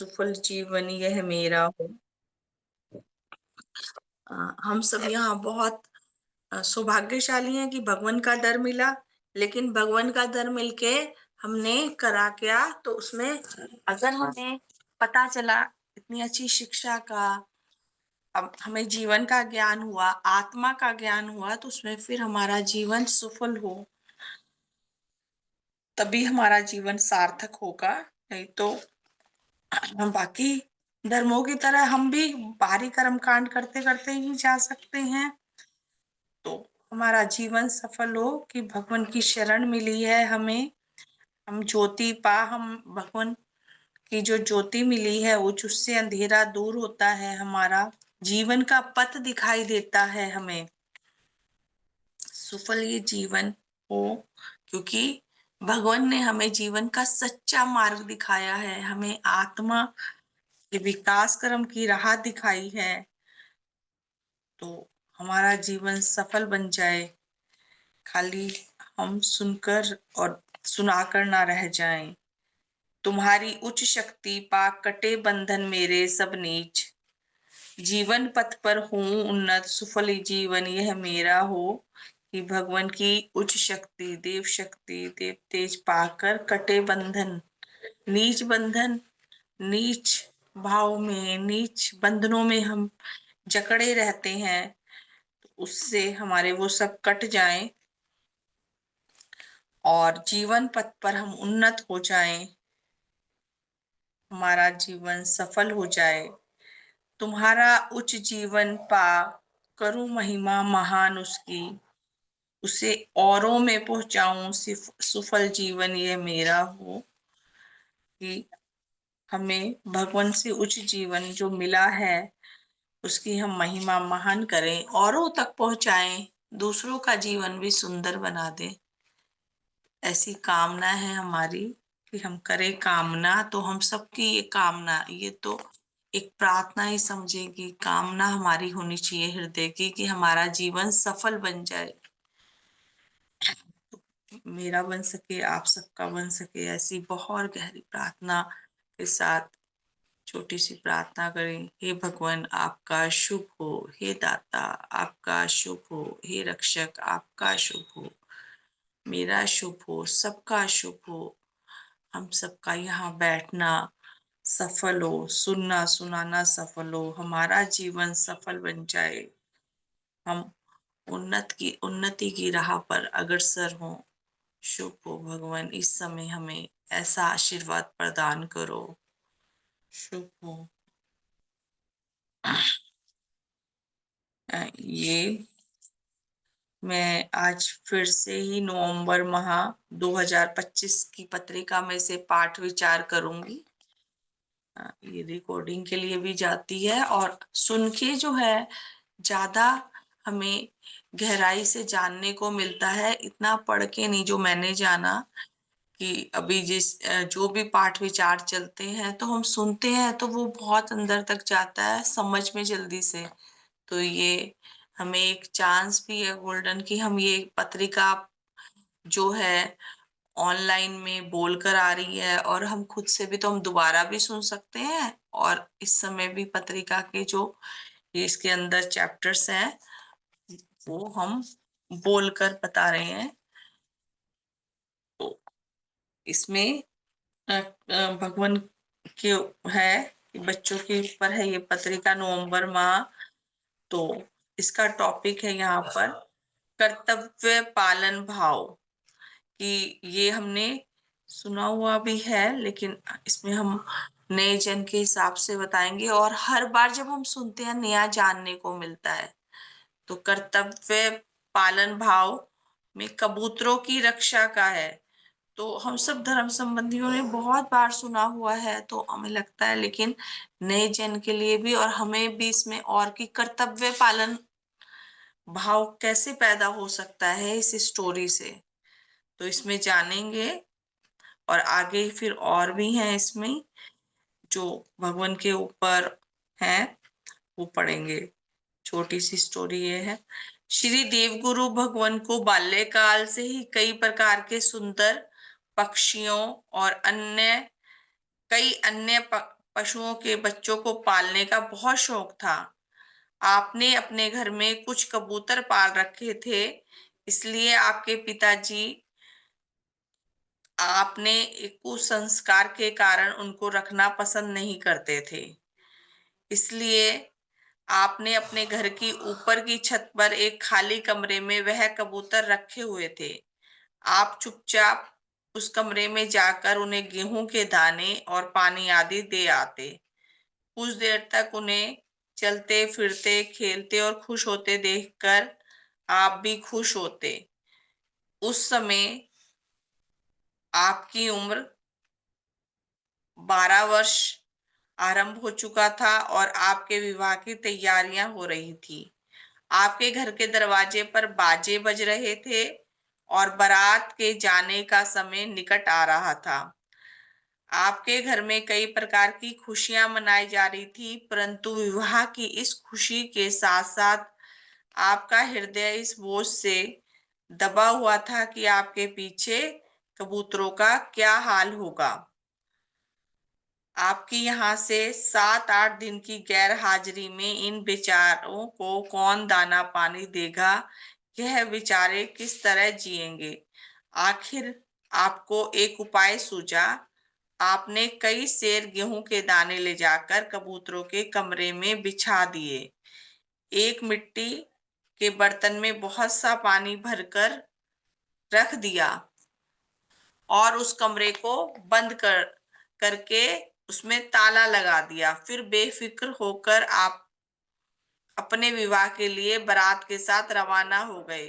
सफल जीवन यह मेरा हो। हम सब यहाँ बहुत सौभाग्यशाली हैं कि भगवान का दर मिला। लेकिन भगवान का दर मिलके हमने करा क्या? तो उसमें अगर हमें पता चला इतनी अच्छी शिक्षा का, अब हमें जीवन का ज्ञान हुआ, आत्मा का ज्ञान हुआ, तो उसमें फिर हमारा जीवन सफल हो, तभी हमारा जीवन सार्थक होगा। नहीं तो हम बाकी धर्मों की तरह हम भी बाहरी कर्म कांड करते करते ही जा सकते हैं। तो हमारा जीवन सफल हो कि भगवान की शरण मिली है हमें, हम ज्योति पा, हम भगवान की जो ज्योति मिली है वो, उससे अंधेरा दूर होता है, हमारा जीवन का पथ दिखाई देता है हमें। सफल ये जीवन हो क्योंकि भगवान ने हमें जीवन का सच्चा मार्ग दिखाया है, हमें आत्मा के विकास कर्म की राह दिखाई है। तो हमारा जीवन सफल बन जाए, खाली हम सुनकर और सुनाकर ना रह जाएं। तुम्हारी उच्च शक्ति पा कटे बंधन मेरे सब नीच, जीवन पथ पर हूँ उन्नत सफल जीवन यह मेरा हो। कि भगवान की उच्च शक्ति, देव तेज पाकर कटे बंधन, नीच बंधन, नीच भाव में, नीच बंधनों में हम जकड़े रहते हैं, तो उससे हमारे वो सब कट जाएं और जीवन पथ पर हम उन्नत हो जाएं, हमारा जीवन सफल हो जाए। तुम्हारा उच्च जीवन पा करूं महिमा महान उसकी, उसे औरों में पहुंचाऊं सुफल जीवन ये मेरा हो। कि हमें भगवान से उच्च जीवन जो मिला है उसकी हम महिमा महान करें, औरों तक पहुंचाएं, दूसरों का जीवन भी सुंदर बना दें। ऐसी कामना है हमारी कि हम करें कामना। तो हम सबकी ये कामना, ये तो एक प्रार्थना ही समझे कि कामना हमारी होनी चाहिए हृदय की कि हमारा जीवन सफल बन जाए, मेरा बन सके, आप सबका बन सके। ऐसी बहुत गहरी प्रार्थना के साथ छोटी सी प्रार्थना करें। हे भगवान आपका शुभ हो, हे दाता आपका शुभ हो, हे रक्षक आपका शुभ हो, मेरा शुभ हो, सबका शुभ हो, हम सबका यहाँ बैठना सफल हो, सुनना सुनाना सफल हो, हमारा जीवन सफल बन जाए, हम उन्नति की राह पर अग्रसर हों। शुभ हो भगवान, इस समय हमें ऐसा आशीर्वाद प्रदान करो। शुभ हो। ये मैं आज फिर से ही नवंबर माह 2025 की पत्रिका में से पाठ विचार करूंगी। ये रिकॉर्डिंग के लिए भी जाती है और सुन के जो है ज्यादा हमें गहराई से जानने को मिलता है, इतना पढ़ के नहीं। जो मैंने जाना कि अभी जो भी पाठ विचार चलते हैं तो हम सुनते हैं तो वो बहुत अंदर तक जाता है, समझ में जल्दी से। तो ये हमें एक चांस भी है गोल्डन कि हम ये पत्रिका जो है ऑनलाइन में बोलकर आ रही है, और हम खुद से भी तो हम दोबारा भी सुन सकते हैं, और इस समय भी पत्रिका के जो ये इसके अंदर चैप्टर्स हैं वो हम बोलकर बता रहे हैं। तो इसमें भगवान के है कि बच्चों के ऊपर है ये पत्रिका नवंबर माह। तो इसका टॉपिक है यहाँ पर कर्तव्य पालन भाव। कि ये हमने सुना हुआ भी है लेकिन इसमें हम नए जन के हिसाब से बताएंगे, और हर बार जब हम सुनते हैं नया जानने को मिलता है। तो कर्तव्य पालन भाव में कबूतरों की रक्षा का है। तो हम सब धर्म संबंधियों ने बहुत बार सुना हुआ है तो हमें लगता है, लेकिन नए जन के लिए भी और हमें भी इसमें और कि कर्तव्य पालन भाव कैसे पैदा हो सकता है इस स्टोरी से, तो इसमें जानेंगे। और आगे फिर और भी हैं इसमें जो भगवान के ऊपर हैं, वो पढ़ेंगे। छोटी सी स्टोरी ये है। श्री देवगुरु भगवान को बाल्यकाल से ही कई प्रकार के सुंदर पक्षियों और कई अन्य पशुओं के बच्चों को पालने का बहुत शौक था। आपने अपने घर में कुछ कबूतर पाल रखे थे, इसलिए आपके पिताजी आपने एक कुसंस्कार के कारण उनको रखना पसंद नहीं करते थे। इसलिए आपने अपने घर की ऊपर की छत पर एक खाली कमरे में वह कबूतर रखे हुए थे। आप चुपचाप उस कमरे में जाकर उन्हें गेहूं के दाने और पानी आदि दे आते। कुछ देर तक उन्हें चलते फिरते, खेलते और खुश होते देखकर आप भी खुश होते। उस समय आपकी उम्र 12 वर्ष आरंभ हो चुका था और आपके विवाह की तैयारियां हो रही थी। आपके घर के दरवाजे पर बाजे बज रहे थे और बारात के जाने का समय निकट आ रहा था। आपके घर में कई प्रकार की खुशियां मनाई जा रही थी, परंतु विवाह की इस खुशी के साथ साथ आपका हृदय इस बोझ से दबा हुआ था कि आपके पीछे कबूतरों का क्या हाल होगा। आपकी यहाँ से 7-8 दिन की गैर हाजिरी में इन बेचारों को कौन दाना पानी देगा, यह बेचारे किस तरह जिएंगे। आखिर आपको एक उपाय सूझा। आपने कई सेर गेहूं के दाने ले जाकर कबूतरों के कमरे में बिछा दिए। एक मिट्टी के बर्तन में बहुत सा पानी भरकर रख दिया और उस कमरे को बंद करके उसमें ताला लगा दिया। फिर बेफिक्र होकर आप अपने विवाह के लिए बारात के साथ रवाना हो गए।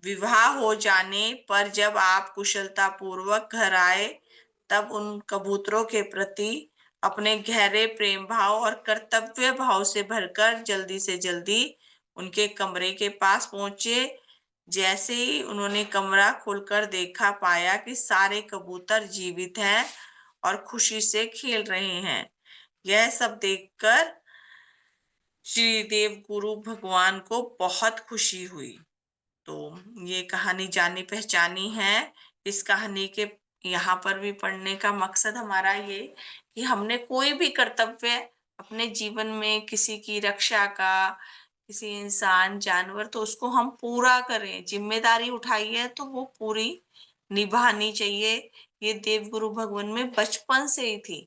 विवाह हो जाने पर जब आप कुशलता पूर्वक घर आए, तब उन कबूतरों के प्रति अपने गहरे प्रेम भाव और कर्तव्य भाव से भरकर जल्दी से जल्दी उनके कमरे के पास पहुंचे। जैसे ही उन्होंने कमरा खोलकर देखा, पाया कि सारे कबूतर जीवित हैं और खुशी से खेल रहे हैं। यह सब देखकर श्री देव गुरु भगवान को बहुत खुशी हुई। तो ये कहानी जानी पहचानी है। इस कहानी के यहाँ पर भी पढ़ने का मकसद हमारा ये कि हमने कोई भी कर्तव्य अपने जीवन में, किसी की रक्षा का, किसी इंसान जानवर, तो उसको हम पूरा करें। जिम्मेदारी उठाई है तो वो पूरी निभानी चाहिए। ये देवगुरु भगवान में बचपन से ही थी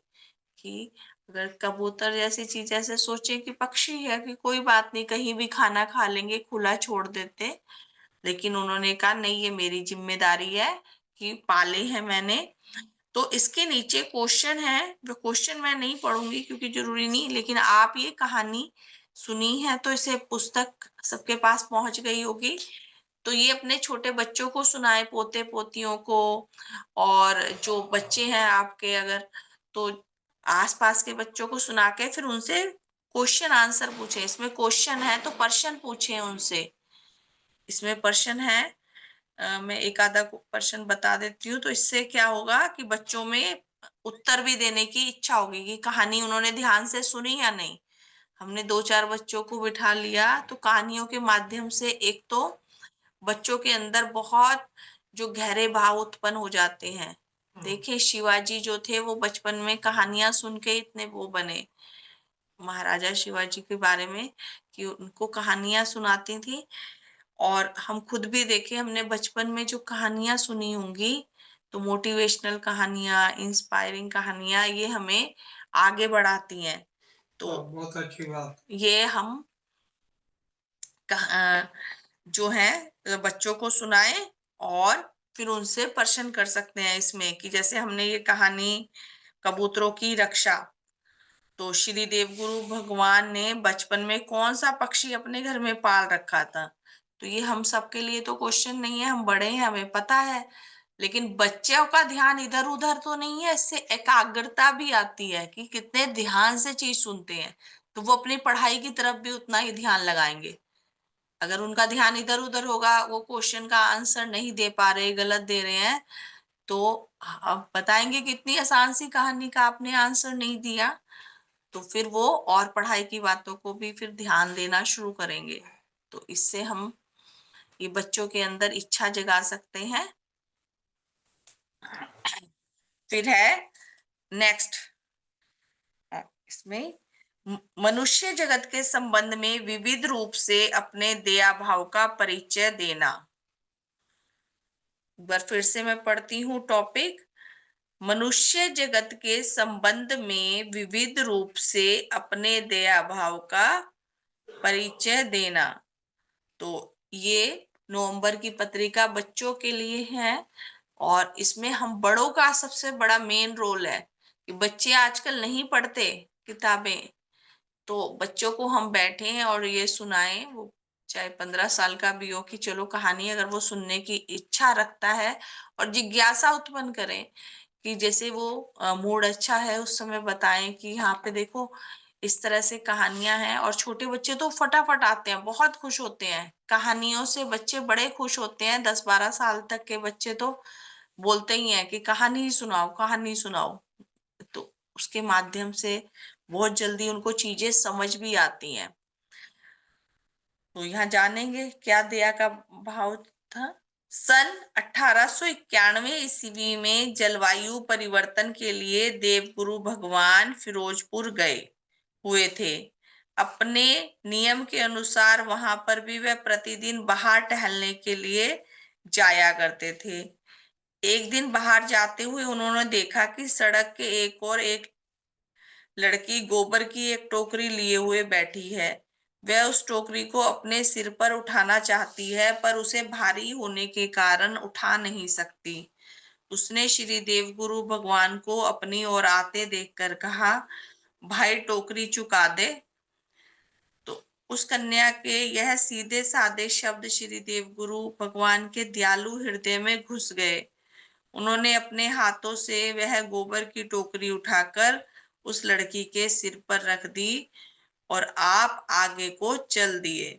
कि अगर कबूतर जैसी चीज, ऐसे सोचे कि पक्षी है कि कोई बात नहीं, कहीं भी खाना खा लेंगे, खुला छोड़ देते, लेकिन उन्होंने कहा नहीं, ये मेरी जिम्मेदारी है कि पाले हैं मैंने। तो इसके नीचे क्वेश्चन है, जो क्वेश्चन मैं नहीं पढ़ूंगी क्योंकि जरूरी नहीं, लेकिन आप ये कहानी सुनी है तो इसे पुस्तक सबके पास पहुंच गई होगी, तो ये अपने छोटे बच्चों को सुनाए, पोते पोतियों को, और जो बच्चे हैं आपके अगर, तो आसपास के बच्चों को सुना के फिर उनसे क्वेश्चन आंसर पूछे। इसमें क्वेश्चन है तो प्रश्न पूछे उनसे। इसमें प्रश्न है, मैं एक आधा प्रश्न बता देती हूँ, तो इससे क्या होगा कि बच्चों में उत्तर भी देने की इच्छा होगी कि कहानी उन्होंने ध्यान से सुनी या नहीं। हमने 2-4 बच्चों को बिठा लिया तो कहानियों के माध्यम से एक तो बच्चों के अंदर बहुत जो गहरे भाव उत्पन्न हो जाते हैं। देखिए शिवाजी जो थे वो बचपन में कहानियां सुन के इतने वो बने, महाराजा शिवाजी के बारे में, कि उनको कहानियां सुनाती थी। और हम खुद भी देखे, हमने बचपन में जो कहानियां सुनी होंगी, तो मोटिवेशनल कहानियां, इंस्पायरिंग कहानियां, ये हमें आगे बढ़ाती हैं। तो बहुत अच्छी बात। ये हम जो है बच्चों को सुनाए और फिर उनसे प्रश्न कर सकते हैं इसमें, कि जैसे हमने ये कहानी कबूतरों की रक्षा, तो श्री देवगुरु भगवान ने बचपन में कौन सा पक्षी अपने घर में पाल रखा था। तो ये हम सबके लिए तो क्वेश्चन नहीं है, हम बड़े हैं, हमें पता है, लेकिन बच्चों का ध्यान इधर उधर तो नहीं है। इससे एकाग्रता भी आती है कि कितने ध्यान से चीज सुनते हैं, तो वो अपनी पढ़ाई की तरफ भी उतना ही ध्यान लगाएंगे। अगर उनका ध्यान इधर उधर होगा, वो क्वेश्चन का आंसर नहीं दे पा रहे, गलत दे रहे हैं, तो आप बताएंगे कि इतनी आसान सी कहानी का आपने आंसर नहीं दिया, तो फिर वो और पढ़ाई की बातों को भी फिर ध्यान देना शुरू करेंगे। तो इससे हम ये बच्चों के अंदर इच्छा जगा सकते हैं। फिर है नेक्स्ट, इसमें मनुष्य जगत के संबंध में विविध रूप से अपने दया भाव का परिचय देना। एक बार फिर से मैं पढ़ती हूँ टॉपिक। मनुष्य जगत के संबंध में विविध रूप से अपने दया भाव का परिचय देना। तो ये नवंबर की पत्रिका बच्चों के लिए है और इसमें हम बड़ों का सबसे बड़ा मेन रोल है कि बच्चे आजकल नहीं पढ़ते किताबें, तो बच्चों को हम बैठे हैं और ये सुनाएं, वो चाहे 15 साल का भी हो, कि चलो कहानी अगर वो सुनने की इच्छा रखता है और जिज्ञासा उत्पन्न करें कि जैसे वो मूड अच्छा है उस समय बताएं कि यहाँ पे देखो इस तरह से कहानियां हैं। और छोटे बच्चे तो फटाफट आते हैं, बहुत खुश होते हैं कहानियों से। बच्चे बड़े खुश होते हैं, 10-12 साल तक के बच्चे तो बोलते ही हैं कि कहानी सुनाओ, कहानी सुनाओ। तो उसके माध्यम से बहुत जल्दी उनको चीजें समझ भी आती हैं। तो यहाँ जानेंगे क्या दया का भाव था। सन 1891 ईस्वी में जलवायु परिवर्तन के लिए देवगुरु भगवान फिरोजपुर गए हुए थे। अपने नियम के अनुसार वहां पर भी वह प्रतिदिन बाहर टहलने के लिए जाया करते थे। एक दिन बाहर जाते हुए उन्होंने देखा कि सड़क के एक लड़की गोबर की एक टोकरी लिए हुए बैठी है। वह उस टोकरी को अपने सिर पर उठाना चाहती है पर उसे भारी होने के कारण उठा नहीं सकती। उसने श्री देवगुरु भगवान को अपनी ओर आते देखकर कहा, भाई टोकरी चुका दे। तो उस कन्या के यह सीधे साधे शब्द श्री देवगुरु भगवान के दयालु हृदय में घुस गए। उन्होंने अपने हाथों से वह गोबर की टोकरी उठाकर उस लड़की के सिर पर रख दी और आप आगे को चल दिए।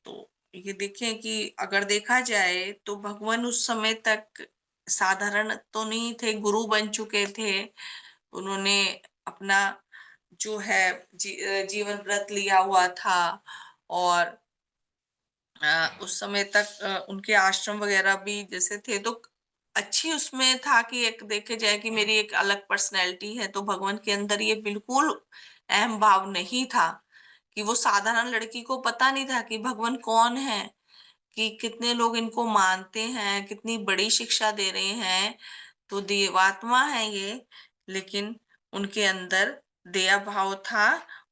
तो ये देखें कि अगर देखा जाए तो भगवान उस समय तक साधारण तो नहीं थे, गुरु बन चुके थे। उन्होंने अपना जो है जीवन व्रत लिया हुआ था और उस समय तक उनके आश्रम वगैरह भी जैसे थे, तो अच्छी उसमें था कि एक देखे जाए कि मेरी एक अलग पर्सनैलिटी है। तो भगवान के अंदर ये बिल्कुल अहम भाव नहीं था कि वो साधारण लड़की को पता नहीं था कि भगवान कौन है, कि कितने लोग इनको मानते हैं, कितनी बड़ी शिक्षा दे रहे हैं, तो देवात्मा है ये। लेकिन उनके अंदर दया भाव था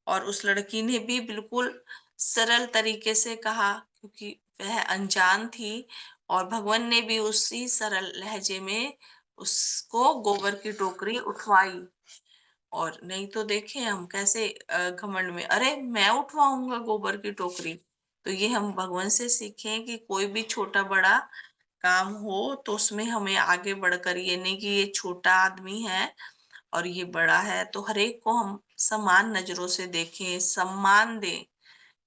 और उस लड़की ने भी बिल्कुल सरल तरीके से कहा क्योंकि वह अनजान थी और भगवान ने भी उसी सरल लहजे में उसको गोबर की टोकरी उठवाई। और नहीं तो देखें हम कैसे घमंड में, अरे मैं उठवाऊंगा गोबर की टोकरी। तो ये हम भगवान से सीखें कि कोई भी छोटा बड़ा काम हो तो उसमें हमें आगे बढ़कर, ये नहीं कि ये छोटा आदमी है और ये बड़ा है, तो हर एक को हम समान नजरों से देखें, सम्मान दें।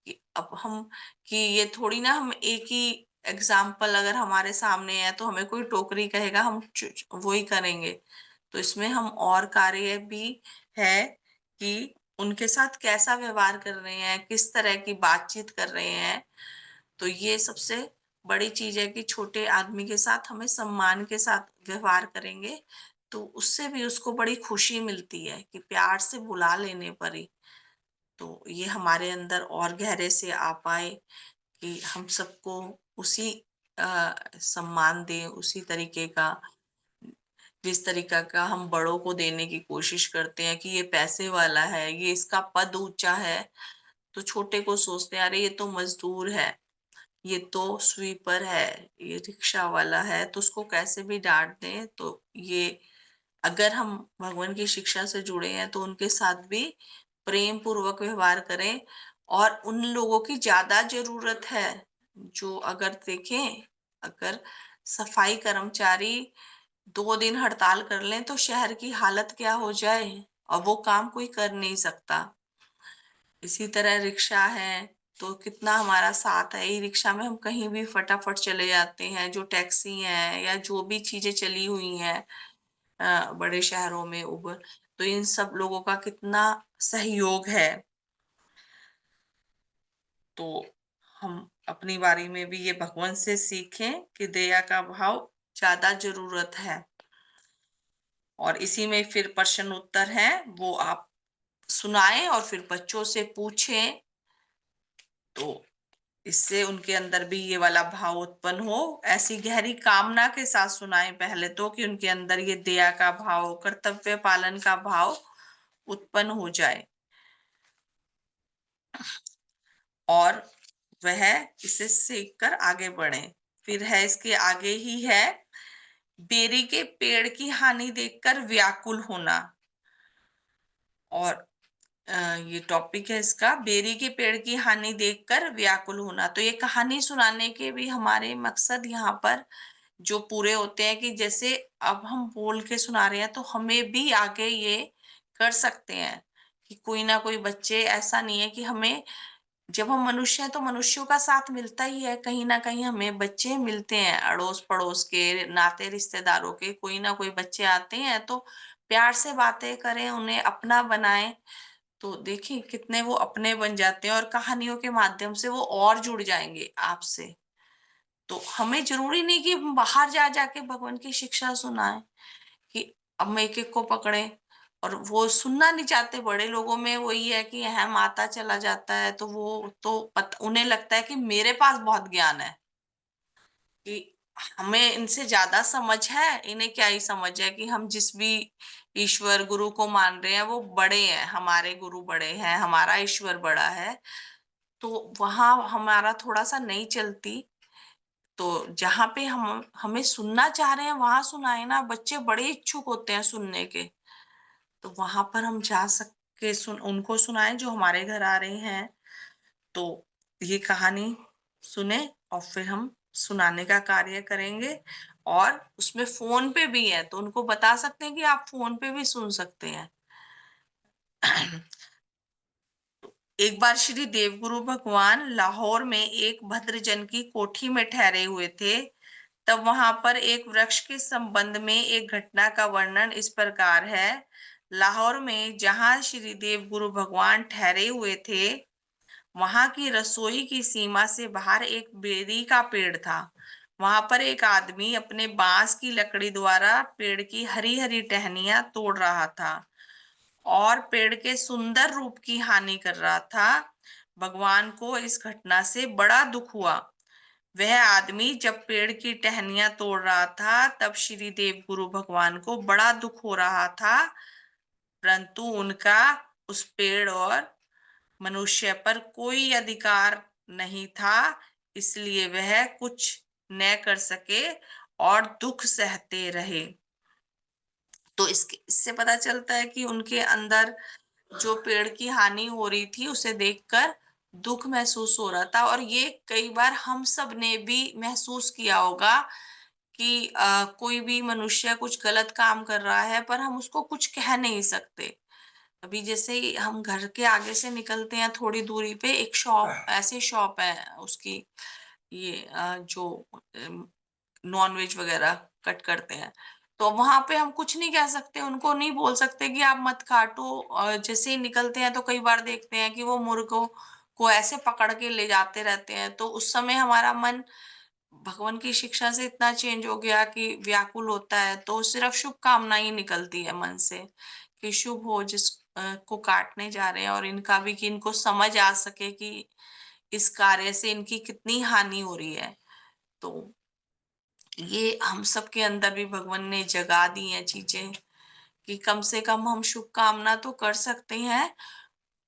कि अब हम कि ये थोड़ी ना हम एक ही एग्जाम्पल अगर हमारे सामने है तो हमें कोई टोकरी कहेगा हम वो ही करेंगे। तो इसमें हम और कार्य भी है कि उनके साथ कैसा व्यवहार कर रहे हैं, किस तरह की बातचीत कर रहे हैं। तो ये सबसे बड़ी चीज है कि छोटे आदमी के साथ हमें सम्मान के साथ व्यवहार करेंगे तो उससे भी उसको बड़ी खुशी मिलती है कि प्यार से बुला लेने पर ही। तो ये हमारे अंदर और गहरे से आ पाए कि हम सबको उसी सम्मान दें, उसी तरीके का जिस तरीका का हम बड़ों को देने की कोशिश करते हैं कि ये पैसे वाला है, ये इसका पद ऊंचा है, तो छोटे को सोचते हैं अरे ये तो मजदूर है, ये तो स्वीपर है, ये रिक्शा वाला है, तो उसको कैसे भी डांट दें। तो ये अगर हम भगवान की शिक्षा से जुड़े हैं तो उनके साथ भी प्रेम पूर्वक व्यवहार करें। और उन लोगों की ज्यादा जरूरत है जो अगर देखें, अगर सफाई कर्मचारी 2 दिन हड़ताल कर लें तो शहर की हालत क्या हो जाए और वो काम कोई कर नहीं सकता। इसी तरह रिक्शा है तो कितना हमारा साथ है, ई रिक्शा में हम कहीं भी फटाफट चले जाते हैं। जो टैक्सी है या जो भी चीजें चली हुई हैं बड़े शहरों में उबर, तो इन सब लोगों का कितना सहयोग है। तो हम अपनी बारी में भी ये भगवान से सीखें कि दया का भाव ज्यादा जरूरत है। और इसी में फिर प्रश्न उत्तर है वो आप सुनाएं और फिर बच्चों से पूछें, तो इससे उनके अंदर भी ये वाला भाव उत्पन्न हो। ऐसी गहरी कामना के साथ सुनाएं पहले तो, कि उनके अंदर ये दया का भाव, कर्तव्य पालन का भाव उत्पन्न हो जाए, और वह इसे सीख कर आगे बढ़े। फिर है इसके आगे ही है, बेरी के पेड़ की हानि देखकर व्याकुल होना। और ये टॉपिक है इसका, बेरी के पेड़ की हानि देखकर व्याकुल होना। तो ये कहानी सुनाने के भी हमारे मकसद यहाँ पर जो पूरे होते हैं, कि जैसे अब हम बोल के सुना रहे हैं तो हमें भी आगे ये कर सकते हैं, कि कोई ना कोई बच्चे, ऐसा नहीं है कि हमें, जब हम मनुष्य हैं तो मनुष्यों का साथ मिलता ही है, कहीं ना कहीं हमें बच्चे मिलते हैं, अड़ोस पड़ोस के, नाते रिश्तेदारों के कोई ना कोई बच्चे आते हैं, तो प्यार से बातें करें, उन्हें अपना बनाएं, तो देखिए कितने वो अपने बन जाते हैं, और कहानियों के माध्यम से वो और जुड़ जाएंगे आपसे। तो हमें जरूरी नहीं कि हम बाहर जा जाके भगवान की शिक्षा सुनाएं, कि अब हम एक एक को पकड़े, और वो सुनना नहीं चाहते। बड़े लोगों में वही है कि हम आता चला जाता है, तो वो तो उन्हें लगता है कि मेरे पास बहुत ज्ञान है, कि हमें इनसे ज्यादा समझ है, इन्हें क्या ही समझ है, कि हम जिस भी ईश्वर गुरु को मान रहे हैं वो बड़े हैं, हमारे गुरु बड़े हैं, हमारा ईश्वर बड़ा है। तो वहां हमारा थोड़ा सा नहीं चलती। तो जहाँ पे हम हमें सुनना चाह रहे हैं वहां सुनाए ना, बच्चे बड़े इच्छुक होते हैं सुनने के, तो वहां पर हम जा सके, उनको सुनाएं जो हमारे घर आ रहे हैं। तो ये कहानी सुने, और फिर हम सुनाने का कार्य करेंगे। और उसमें फोन पे भी है, तो उनको बता सकते हैं कि आप फोन पे भी सुन सकते हैं। एक बार श्री देवगुरु भगवान लाहौर में एक भद्रजन की कोठी में ठहरे हुए थे। तब वहां पर एक वृक्ष के संबंध में एक घटना का वर्णन इस प्रकार है। लाहौर में जहां श्री देवगुरु भगवान ठहरे हुए थे, वहां की रसोई की सीमा से बाहर एक बेरी का पेड़ था। वहां पर एक आदमी अपने बांस की लकड़ी द्वारा पेड़ की हरी हरी टहनियां तोड़ रहा था, और पेड़ के सुंदर रूप की हानि कर रहा था। भगवान को इस घटना से बड़ा दुख हुआ। वह आदमी जब पेड़ की टहनियां तोड़ रहा था, तब श्री देव गुरु भगवान को बड़ा दुख हो रहा था, परंतु उनका उस पेड़ और मनुष्य पर कोई अधिकार नहीं था, इसलिए वह कुछ न कर सके और दुख सहते रहे। तो इससे पता चलता है कि उनके अंदर जो पेड़ की हानि हो रही थी उसे देखकर दुख महसूस हो रहा था। और ये कई बार हम सब ने भी महसूस किया होगा, कि कोई भी मनुष्य कुछ गलत काम कर रहा है पर हम उसको कुछ कह नहीं सकते। अभी जैसे ही हम घर के आगे से निकलते हैं, थोड़ी दूरी पे एक शॉप, ऐसी शॉप है उसकी, ये जो नॉन वेज वगैरह कट करते हैं, तो वहां पे हम कुछ नहीं कह सकते, उनको नहीं बोल सकते कि आप मत काटो। जैसे ही निकलते हैं तो कई बार देखते हैं कि वो मुर्गों को ऐसे पकड़ के ले जाते रहते हैं, तो उस समय हमारा मन भगवान की शिक्षा से इतना चेंज हो गया कि व्याकुल होता है, तो सिर्फ शुभ कामना ही निकलती है मन से, कि शुभ हो जिस को काटने जा रहे हैं, और इनका भी, कि इनको समझ आ सके कि इस कार्य से इनकी कितनी हानि हो रही है। तो ये हम सब के अंदर भी भगवान ने जगा दी हैं चीजें, कि कम से कम हम शुभ कामना तो कर सकते हैं।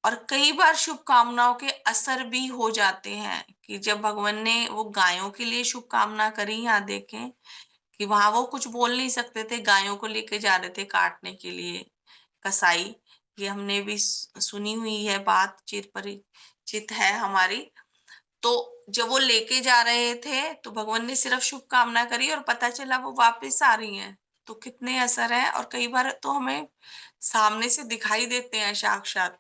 और कई बार शुभ कामनाओं के असर भी हो जाते हैं, कि जब भगवान ने वो गायों के लिए शुभ कामना करी, यहाँ देखें कि वहां वो कुछ बोल नहीं सकते थे, गायों को लेके जा रहे थे काटने के लिए कसाई। ये हमने भी सुनी हुई है बात, चिर परिचित है हमारी। तो जब वो लेके जा रहे थे तो भगवान ने सिर्फ शुभकामना करी, और पता चला वो वापस आ रही हैं, तो कितने असर है। और कई बार तो हमें सामने से दिखाई देते हैं साक्षात,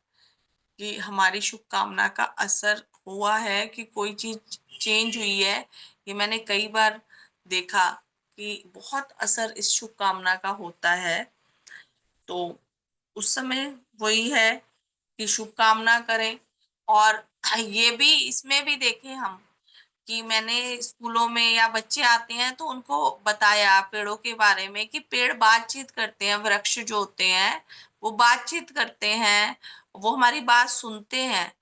कि हमारी शुभकामना का असर हुआ है, कि कोई चीज चेंज हुई है। ये मैंने कई बार देखा कि बहुत असर इस शुभकामना का होता है। तो उस समय वही है कि शुभकामना करें। और ये भी, इसमें भी देखें हम, कि मैंने स्कूलों में या बच्चे आते हैं तो उनको बताया पेड़ों के बारे में, कि पेड़ बातचीत करते हैं, वृक्ष जो होते हैं वो बातचीत करते हैं, वो हमारी बात सुनते हैं।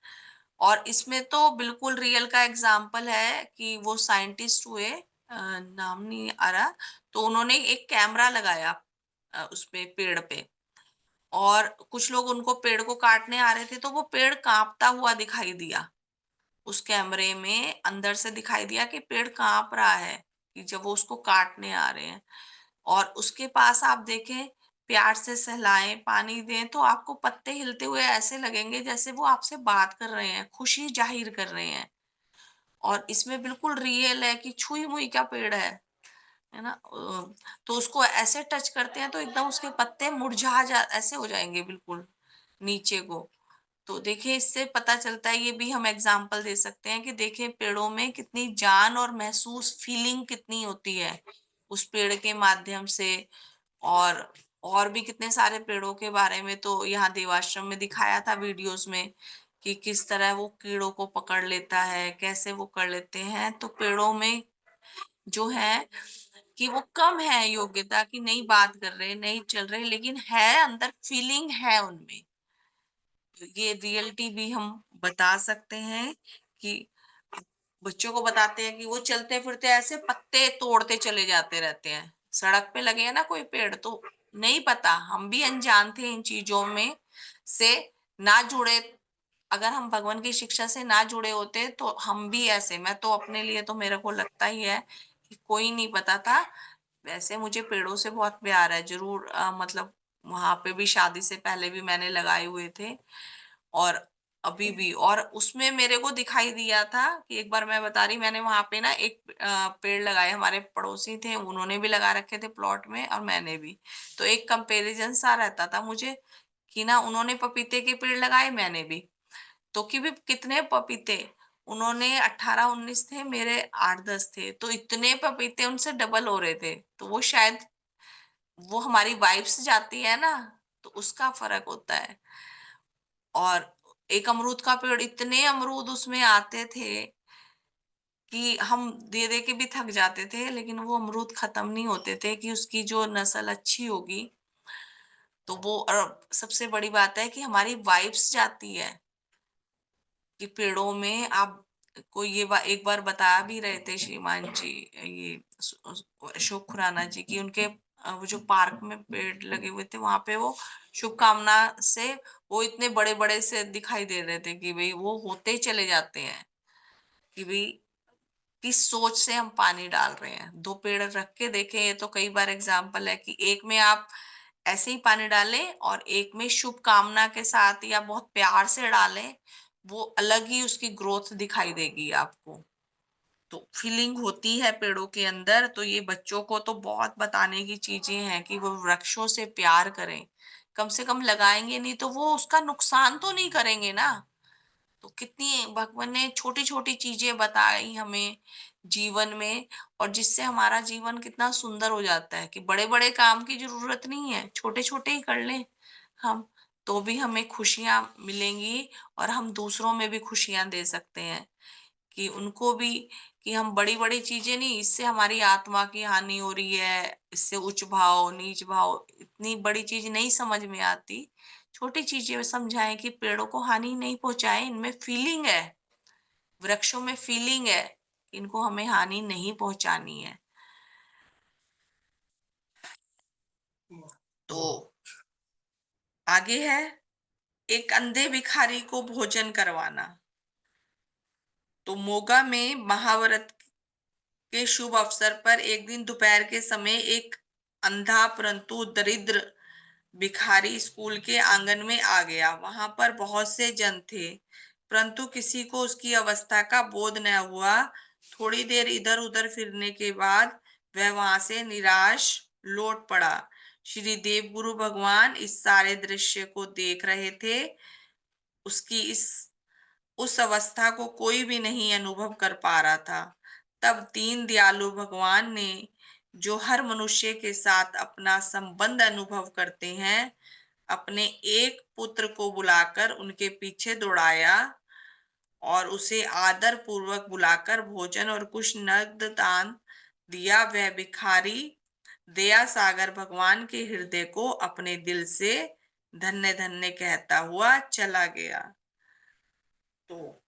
और इसमें तो बिल्कुल रियल का एग्जाम्पल है कि वो साइंटिस्ट हुए, नाम नहीं आ रहा, तो उन्होंने एक कैमरा लगाया उसपे पेड़ पे, और कुछ लोग उनको पेड़ को काटने आ रहे थे, तो वो पेड़ कांपता हुआ दिखाई दिया। उस कैमरे में अंदर से दिखाई दिया कि पेड़ कांप रहा है, कि जब वो उसको काटने आ रहे हैं। और उसके पास आप देखें, प्यार से सहलाएं, पानी दें, तो आपको पत्ते हिलते हुए ऐसे लगेंगे जैसे वो आपसे बात कर रहे हैं, खुशी जाहिर कर रहे हैं। और इसमें बिल्कुल रियल है कि छुई मुई का पेड़ है ना। तो उसको ऐसे टच करते हैं तो एकदम उसके पत्ते मुरझा जा ऐसे हो जाएंगे बिल्कुल नीचे को। तो देखिए, इससे पता चलता है, ये भी हम एग्जाम्पल दे सकते हैं कि देखिए पेड़ों में कितनी जान और महसूस फीलिंग कितनी होती है उस पेड़ के माध्यम से। और और भी कितने सारे पेड़ों के बारे में तो यहाँ देवाश्रम में दिखाया था वीडियोस में, कि किस तरह वो कीड़ों को पकड़ लेता है, कैसे वो कर लेते हैं। तो पेड़ों में जो है कि वो कम है योग्यता की, नहीं बात कर रहे, नहीं चल रहे, लेकिन है अंदर फीलिंग है उनमें। ये रियलिटी भी हम बता सकते हैं कि बच्चों को बताते हैं कि वो चलते फिरते ऐसे पत्ते तोड़ते चले जाते रहते हैं। सड़क पे लगे हैं ना कोई पेड़, तो नहीं पता, हम भी अनजान थे इन चीजों में से, ना जुड़े। अगर हम भगवान की शिक्षा से ना जुड़े होते तो हम भी ऐसे, मैं तो अपने लिए तो मेरे को लगता ही है कि कोई नहीं पता था। वैसे मुझे पेड़ों से बहुत प्यार है, जरूर मतलब वहां पे भी शादी से पहले भी मैंने लगाए हुए थे, और अभी भी। और उसमें मेरे को दिखाई दिया था कि एक बार मैं बता रही, मैंने वहां पे ना एक पेड़ लगाए, हमारे पड़ोसी थे उन्होंने भी लगा रखे थे प्लॉट में और मैंने भी। तो एक कंपैरिजन सा रहता था मुझे कि ना उन्होंने पपीते के पेड़ लगाए, मैंने भी। तो कि भी कितने पपीते, उन्होंने 18-19 थे, मेरे 8-10 थे, तो इतने पपीते उनसे डबल हो रहे थे। तो वो शायद वो हमारी वाइब्स जाती है ना, तो उसका फर्क होता है। और एक अमरूद का पेड़, इतने अमरूद उसमें आते थे कि हम दे दे के भी थक जाते थे, लेकिन वो अमरूद खत्म नहीं होते थे कि उसकी जो नस्ल अच्छी होगी। तो वो, और सबसे बड़ी बात है कि हमारी वाइब्स जाती है कि पेड़ों में आप को ये एक बार बता भी रहे थे श्रीमान जी, ये अशोक खुराना जी, की उनके वो जो पार्क में पेड़ लगे हुए थे वहां पे वो शुभकामना से वो इतने बड़े बड़े से दिखाई दे रहे थे कि भाई वो होते चले जाते हैं, कि भाई किस सोच से हम पानी डाल रहे हैं। दो पेड़ रख के देखें, ये तो कई बार एग्जाम्पल है कि एक में आप ऐसे ही पानी डालें और एक में शुभकामना के साथ या बहुत प्यार से डालें, वो अलग ही उसकी ग्रोथ दिखाई देगी आपको। तो फीलिंग होती है पेड़ों के अंदर। तो ये बच्चों को तो बहुत बताने की चीजें हैं कि वो वृक्षों से प्यार करें, कम से कम लगाएंगे नहीं तो वो उसका नुकसान तो नहीं करेंगे ना। तो कितनी भगवान ने छोटी छोटी चीजें बताई हमें जीवन में, और जिससे हमारा जीवन कितना सुंदर हो जाता है कि बड़े बड़े काम की जरूरत नहीं है, छोटे छोटे ही कर लें हम, तो भी हमें खुशियां मिलेंगी। और हम दूसरों में भी खुशियां दे सकते हैं कि उनको भी, कि हम बड़ी बड़ी चीजें नहीं, इससे हमारी आत्मा की हानि हो रही है, इससे उच्च भाव नीच भाव, इतनी बड़ी चीज नहीं समझ में आती। छोटी चीजें समझाएं कि पेड़ों को हानि नहीं पहुंचाए, इनमें फीलिंग है, वृक्षों में फीलिंग है, इनको हमें हानि नहीं पहुंचानी है। तो आगे है, एक अंधे भिखारी को भोजन करवाना। तो मोगा में महाव्रत के शुभ अवसर पर एक दिन दोपहर के समय एक अंधा परंतु दरिद्र भिखारी स्कूल के आंगन में आ गया। वहां पर बहुत से जन थे, परंतु किसी को उसकी अवस्था का बोध न हुआ। थोड़ी देर इधर उधर फिरने के बाद वह वहां से निराश लौट पड़ा। श्री देव गुरु भगवान इस सारे दृश्य को देख रहे थे। उसकी इस उस अवस्था को कोई भी नहीं अनुभव कर पा रहा था। तब दीन दयालु भगवान ने, जो हर मनुष्य के साथ अपना संबंध अनुभव करते हैं, अपने एक पुत्र को बुलाकर उनके पीछे दौड़ाया और उसे आदर पूर्वक बुलाकर भोजन और कुछ नगद दान दिया। वह भिखारी दया सागर भगवान के हृदय को अपने दिल से धन्य धन्य कहता हुआ चला गया। तो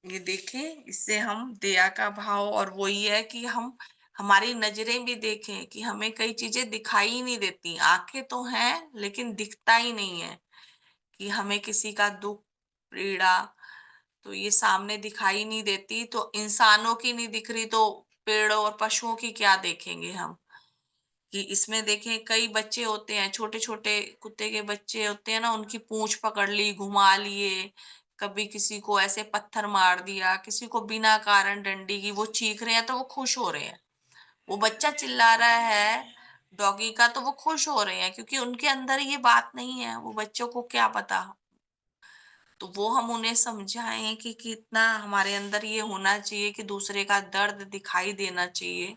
ये देखें, इससे हम दया का भाव, और वो ये है कि हम हमारी नजरें भी देखें कि हमें कई चीजें दिखाई ही नहीं देती, आंखें तो हैं लेकिन दिखता ही नहीं है कि हमें किसी का दुख, पीड़ा, तो ये सामने दिखाई नहीं देती। तो इंसानों की नहीं दिख रही तो पेड़ों और पशुओं की क्या देखेंगे हम। कि इसमें देखें, कई बच्चे होते हैं, छोटे छोटे कुत्ते के बच्चे होते हैं ना, उनकी पूंछ पकड़ ली, घुमा लिए, कभी किसी को ऐसे पत्थर मार दिया, किसी को बिना कारण डंडी की, वो चीख रहे हैं तो वो खुश हो रहे हैं। वो बच्चा चिल्ला रहा है डॉगी का तो वो खुश हो रहे हैं, क्योंकि उनके अंदर ये बात नहीं है, वो बच्चों को क्या पता। तो वो हम उन्हें समझाएं कि कितना हमारे अंदर ये होना चाहिए कि दूसरे का दर्द दिखाई देना चाहिए।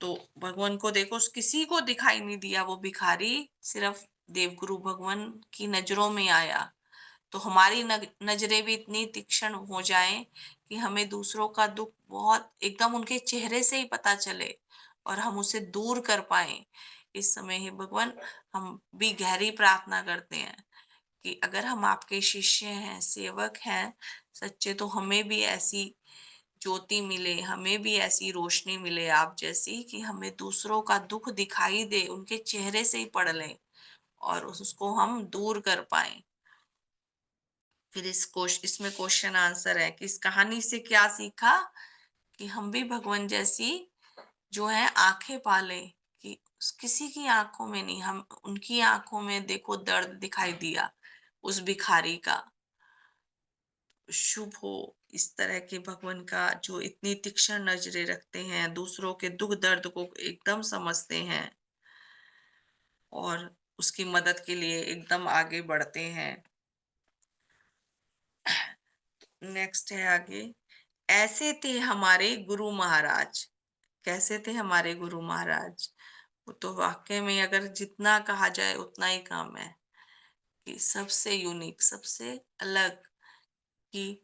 तो भगवान को देखो, किसी को दिखाई नहीं दिया, वो भिखारी सिर्फ देवगुरु भगवान की नजरों में आया। तो हमारी नजरें भी इतनी तीक्ष्ण हो जाएं कि हमें दूसरों का दुख बहुत एकदम उनके चेहरे से ही पता चले और हम उसे दूर कर पाए। इस समय हे भगवान, हम भी गहरी प्रार्थना करते हैं कि अगर हम आपके शिष्य हैं, सेवक हैं सच्चे, तो हमें भी ऐसी ज्योति मिले, हमें भी ऐसी रोशनी मिले आप जैसी, कि हमें दूसरों का दुख दिखाई दे, उनके चेहरे से ही पढ़ लें और उसको हम दूर कर पाए। फिर इसमें क्वेश्चन आंसर है कि इस कहानी से क्या सीखा, कि हम भी भगवान जैसी जो है आंखें पाले, कि किसी की आंखों में नहीं, हम उनकी आंखों में देखो दर्द दिखाई दिया उस भिखारी का। शुभ हो इस तरह के भगवान का, जो इतनी तीक्ष्ण नजरें रखते हैं, दूसरों के दुख दर्द को एकदम समझते हैं और उसकी मदद के लिए एकदम आगे बढ़ते हैं। नेक्स्ट है आगे, ऐसे थे हमारे गुरु महाराज। कैसे थे हमारे गुरु महाराज? वो तो वाकई में अगर जितना कहा जाए उतना ही कम है, कि सबसे यूनिक, सबसे अलग, कि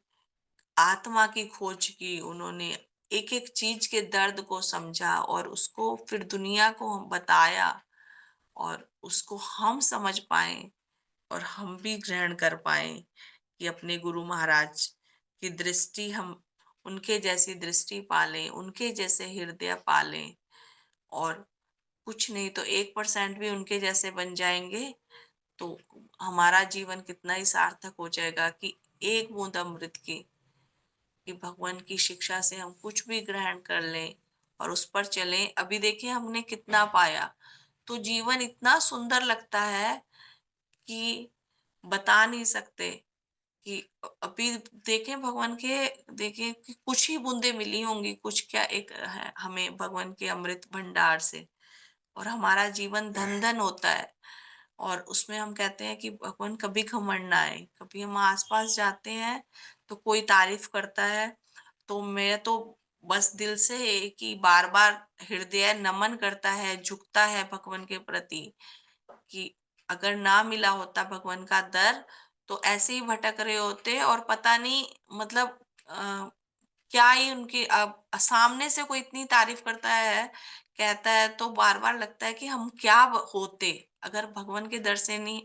आत्मा की खोज की उन्होंने, एक एक चीज के दर्द को समझा और उसको फिर दुनिया को बताया, और उसको हम समझ पाए और हम भी ग्रहण कर पाए, कि अपने गुरु महाराज की दृष्टि हम उनके जैसी दृष्टि पालें, उनके जैसे हृदय पालें, और कुछ नहीं तो 1% भी उनके जैसे बन जाएंगे तो हमारा जीवन कितना ही सार्थक हो जाएगा, कि एक बूंद अमृत की, कि भगवान की शिक्षा से हम कुछ भी ग्रहण कर लें और उस पर चलें। अभी देखिए हमने कितना पाया, तो जीवन इतना सुंदर लगता है कि बता नहीं सकते। कि अभी देखें भगवान के, देखें कि कुछ ही बूंदे मिली होंगी, कुछ क्या एक है हमें भगवान के अमृत भंडार से, और हमारा जीवन धन धन होता है। और उसमें हम कहते हैं कि भगवान कभी घमंड ना आए। कभी हम आसपास जाते हैं तो कोई तारीफ करता है तो मैं तो बस दिल से एक ही बार बार हृदय नमन करता है, झुकता है भगवान के प्रति, कि अगर ना मिला होता भगवान का दर तो ऐसे ही भटक रहे होते, और पता नहीं मतलब क्या ही उनकी, अब सामने से कोई इतनी तारीफ करता है, कहता है, तो बार बार लगता है कि हम क्या होते अगर भगवान के दर से नहीं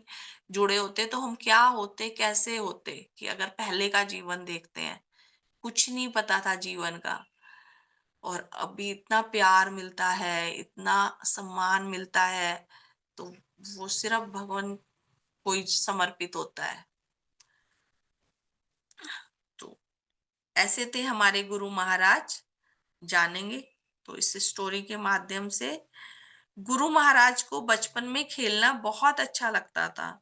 जुड़े होते, तो हम क्या होते, कैसे होते। कि अगर पहले का जीवन देखते हैं, कुछ नहीं पता था जीवन का, और अभी इतना प्यार मिलता है, इतना सम्मान मिलता है, तो वो सिर्फ भगवान को ही समर्पित होता है। तो ऐसे थे हमारे गुरु महाराज, जानेंगे तो इस स्टोरी के माध्यम से। गुरु महाराज को बचपन में खेलना बहुत अच्छा लगता था।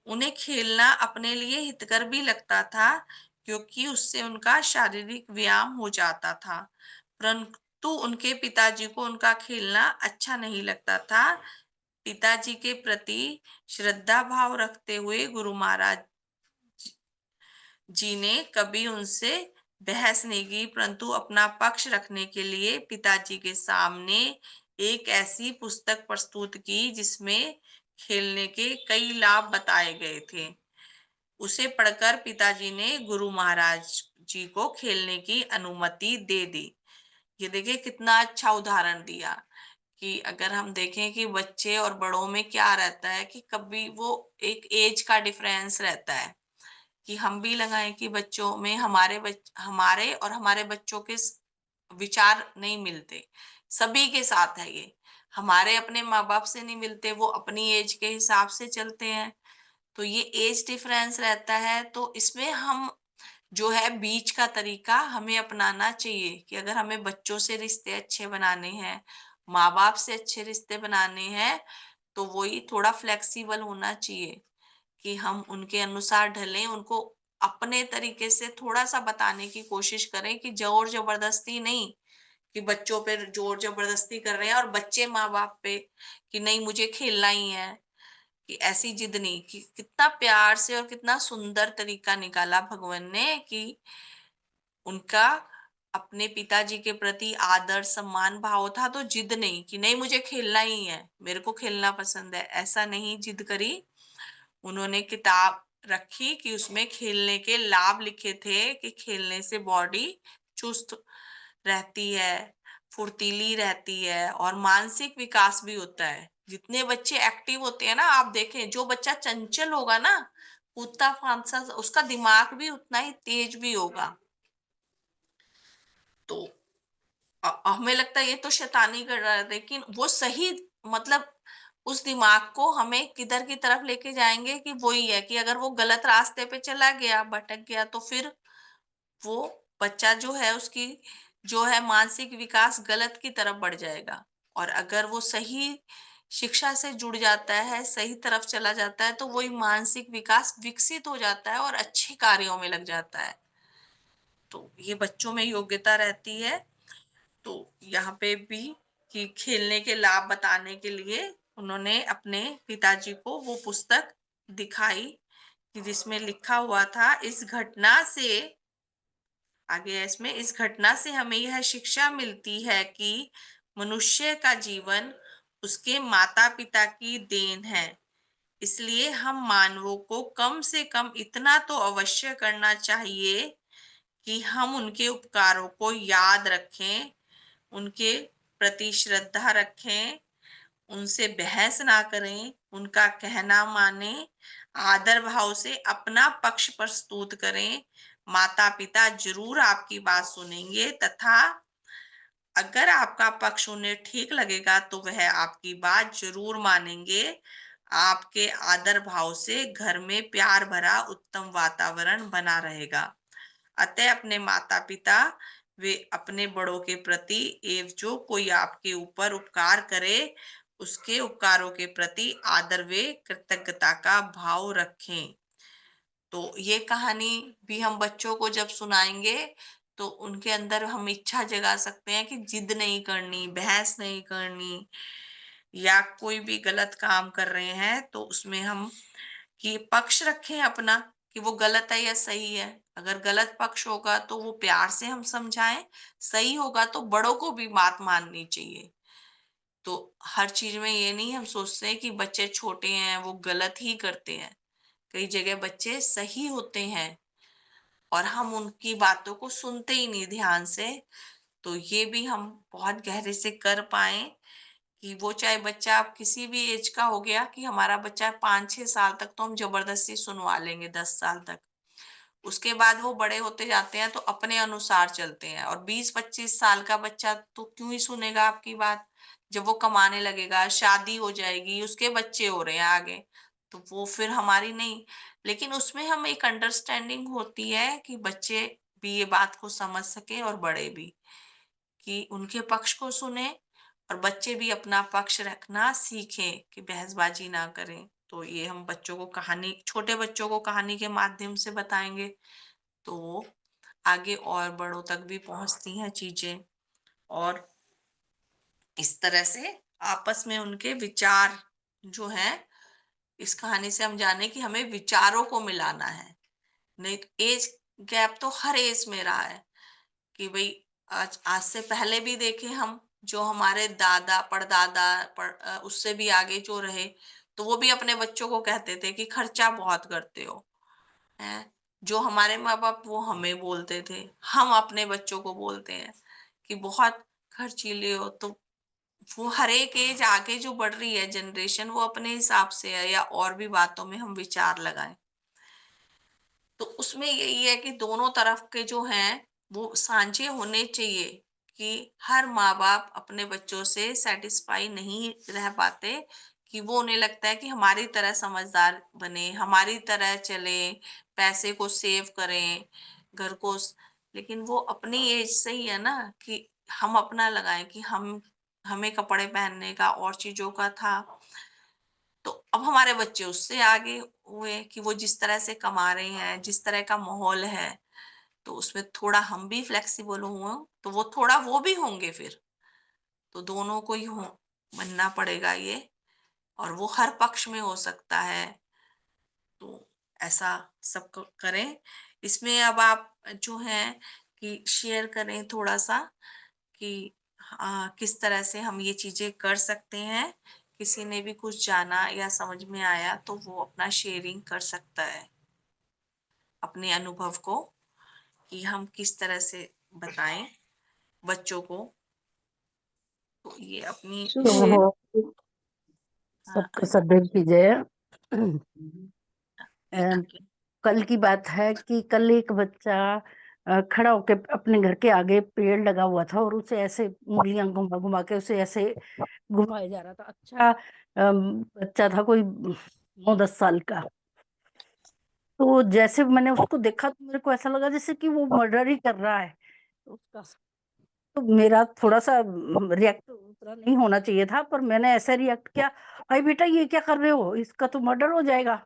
उन्हें खेलना अपने लिए हितकर भी लगता था, क्योंकि उससे उनका शारीरिक व्यायाम हो जाता था। परंतु उनके पिताजी को उनका खेलना अच्छा नहीं लगता था। पिताजी के प्रति श्रद्धा भाव रखते हुए गुरु महाराज जी ने कभी उनसे बहस नहीं की, परंतु अपना पक्ष रखने के लिए पिताजी के सामने एक ऐसी पुस्तक प्रस्तुत की जिसमें खेलने के कई लाभ बताए गए थे। उसे पढ़कर पिताजी ने गुरु महाराज जी को खेलने की अनुमति दे दी। ये देखिए कितना अच्छा उदाहरण दिया, कि अगर हम देखें कि बच्चे और बड़ों में क्या रहता है कि कभी वो एक एज का डिफरेंस रहता है कि हम भी लगाएं कि बच्चों में हमारे और हमारे बच्चों के विचार नहीं मिलते। सभी के साथ है ये। हमारे अपने माँ बाप से नहीं मिलते, वो अपनी एज के हिसाब से चलते हैं। तो ये एज डिफरेंस रहता है, तो इसमें हम जो है बीच का तरीका हमें अपनाना चाहिए कि अगर हमें बच्चों से रिश्ते अच्छे बनाने हैं, माँ बाप से अच्छे रिश्ते बनाने हैं, तो वही थोड़ा फ्लेक्सिबल होना चाहिए कि हम उनके अनुसार ढलें, उनको अपने तरीके से थोड़ा-सा बताने की कोशिश करें कि ज़ोर ज़बरदस्ती नहीं, कि बच्चों पे ज़ोर ज़बरदस्ती कर रहे हैं और बच्चे माँ-बाप पे कि नहीं मुझे खेलना ही है, कि ऐसी जिद नहीं। कि कितना प्यार से और कितना सुंदर तरीका निकाला भगवन ने कि उनका अपने पिताजी के प्रति आदर सम्मान भाव था, तो जिद नहीं कि नहीं मुझे खेलना ही है, मेरे को खेलना पसंद है, ऐसा नहीं जिद करी। उन्होंने किताब रखी कि उसमें खेलने के लाभ लिखे थे कि खेलने से बॉडी चुस्त रहती है, फुर्तीली रहती है और मानसिक विकास भी होता है। जितने बच्चे एक्टिव होते हैं ना, आप देखें जो बच्चा चंचल होगा ना, कूदता फांदता, उसका दिमाग भी उतना ही तेज भी होगा। तो हमें लगता है ये तो शैतानी कर रहा है, लेकिन वो सही मतलब उस दिमाग को हमें किधर की तरफ लेके जाएंगे कि वही है कि अगर वो गलत रास्ते पे चला गया, भटक गया, तो फिर वो बच्चा जो है उसकी जो है मानसिक विकास गलत की तरफ बढ़ जाएगा। और अगर वो सही शिक्षा से जुड़ जाता है, सही तरफ चला जाता है, तो वही मानसिक विकास विकसित हो जाता है और अच्छे कार्यों में लग जाता है। तो ये बच्चों में योग्यता रहती है। तो यहाँ पे भी कि खेलने के लाभ बताने के लिए उन्होंने अपने पिताजी को वो पुस्तक दिखाई कि जिसमें लिखा हुआ था इस घटना से, आगे है इसमें, इस घटना से हमें यह शिक्षा मिलती है कि मनुष्य का जीवन उसके माता पिता की देन है। इसलिए हम मानवों को कम से कम इतना तो अवश्य करना चाहिए कि हम उनके उपकारों को याद रखें, उनके प्रति श्रद्धा रखें, उनसे बहस ना करें, उनका कहना माने, आदर भाव से अपना पक्ष प्रस्तुत करें। माता पिता जरूर आपकी बात सुनेंगे तथा अगर आपका पक्ष उन्हें ठीक लगेगा तो वह आपकी बात जरूर मानेंगे। आपके आदर भाव से घर में प्यार भरा उत्तम वातावरण बना रहेगा। अतः अपने माता पिता वे अपने बड़ों के प्रति एवं जो कोई आपके ऊपर उपकार करे उसके उपकारों के प्रति आदर वे कृतज्ञता का भाव रखें। तो ये कहानी भी हम बच्चों को जब सुनाएंगे तो उनके अंदर हम इच्छा जगा सकते हैं कि जिद नहीं करनी, बहस नहीं करनी, या कोई भी गलत काम कर रहे हैं तो उसमें हम कि पक्ष रखें अपना कि वो गलत है या सही है। अगर गलत पक्ष होगा तो वो प्यार से हम समझाएं, सही होगा तो बड़ों को भी बात माननी चाहिए। तो हर चीज में ये नहीं हम सोचते हैं कि बच्चे छोटे हैं वो गलत ही करते हैं। कई जगह बच्चे सही होते हैं और हम उनकी बातों को सुनते ही नहीं ध्यान से। तो ये भी हम बहुत गहरे से कर पाए कि वो चाहे बच्चा आप किसी भी एज का हो गया, कि हमारा बच्चा 5-6 साल तक तो हम जबरदस्ती सुनवा लेंगे, 10 साल तक। उसके बाद वो बड़े होते जाते हैं तो अपने अनुसार चलते हैं, और 20-25 साल का बच्चा तो क्यों ही सुनेगा आपकी बात। जब वो कमाने लगेगा, शादी हो जाएगी, उसके बच्चे हो रहे हैं आगे, तो वो फिर हमारी नहीं। लेकिन उसमें हम एक अंडरस्टैंडिंग होती है कि बच्चे भी ये बात को समझ सके और बड़े भी, कि उनके पक्ष को सुने और बच्चे भी अपना पक्ष रखना सीखें कि बहसबाजी ना करें। तो ये हम बच्चों को कहानी, छोटे बच्चों को कहानी के माध्यम से बताएंगे तो आगे और बड़ों तक भी पहुंचती हैं चीजें। और इस तरह से आपस में उनके विचार जो है, इस कहानी से हम जाने कि हमें विचारों को मिलाना है। नहीं तो एज गैप तो हर एज में रहा है कि भाई आज आज से पहले भी देखे हम, जो हमारे दादा परदादा उससे भी आगे जो रहे, तो वो भी अपने बच्चों को कहते थे कि खर्चा बहुत करते हो, हैं। जो हमारे माँ बाप वो हमें बोलते थे, हम अपने बच्चों को बोलते हैं कि बहुत खर्चीले हो। तो वो हर एक एज आगे जो बढ़ रही है जनरेशन, वो अपने हिसाब से है, या और भी बातों में हम विचार लगाएं। तो उसमें यही है कि दोनों तरफ के जो हैं वो साझे होने चाहिए, कि हर माँ बाप अपने बच्चों से सेटिस्फाई नहीं रह पाते, कि वो उन्हें लगता है कि हमारी तरह समझदार बने, हमारी तरह चले, पैसे को सेव करें, घर को लेकिन वो अपनी एज से ही है ना, कि हम अपना लगाएं, कि हमें कपड़े पहनने का और चीजों का था, तो अब हमारे बच्चे उससे आगे हुए, कि वो जिस तरह से कमा रहे हैं, जिस तरह का माहौल है, तो उसमें थोड़ा हम भी फ्लेक्सिबल हुए, तो वो थोड़ा वो भी होंगे फिर, तो दोनों को ही हो बनना पड़ेगा ये, और वो हर पक्ष में हो सकता है। तो ऐसा सब करें। इसमें अब आप जो है कि शेयर करें थोड़ा सा, कि किस तरह से हम ये चीजें कर सकते हैं। किसी ने भी कुछ जाना या समझ में आया तो वो अपना शेयरिंग कर सकता है अपने अनुभव को, कि हम किस तरह से बताएं बच्चों को। तो ये अपनी शुभ हो, सबके हाँ, सदैव की जय। मीना की। कल की बात है कि कल एक बच्चा खड़ा होके अपने घर के आगे पेड़ लगा हुआ था और उसे ऐसे उंगलियां घुमा घुमा के उसे ऐसे घुमाया जा रहा था। अच्छा, बच्चा था कोई 9-10 साल का। तो जैसे मैंने उसको देखा तो मेरे को ऐसा लगा जैसे कि वो मर्डर ही कर रहा है। तो उसका तो मेरा थोड़ा सा रिएक्ट उतना नहीं होना चाहिए था, पर मैंने ऐसा रिएक्ट किया, भाई बेटा ये क्या कर रहे हो, इसका तो मर्डर हो जाएगा।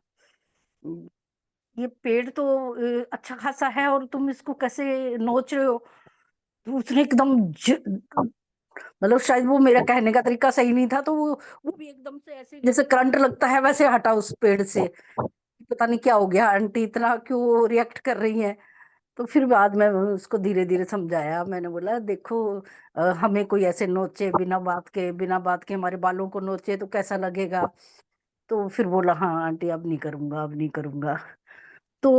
ये पेड़ तो अच्छा खासा है और तुम इसको कैसे नोच रहे हो। तो उसने एकदम मतलब शायद वो मेरा कहने का तरीका सही नहीं था, तो वो भी एकदम से ऐसे जैसे करंट लगता है वैसे हटा उस पेड़ से। पता नहीं क्या हो गया, आंटी इतना क्यों रिएक्ट कर रही हैं। तो फिर बाद में उसको धीरे धीरे समझाया। मैंने बोला देखो, हमें कोई ऐसे नोचे बिना बात के हमारे बालों को नोचे तो कैसा लगेगा। तो फिर बोला हाँ आंटी अब नहीं करूंगा, अब नहीं करूंगा। तो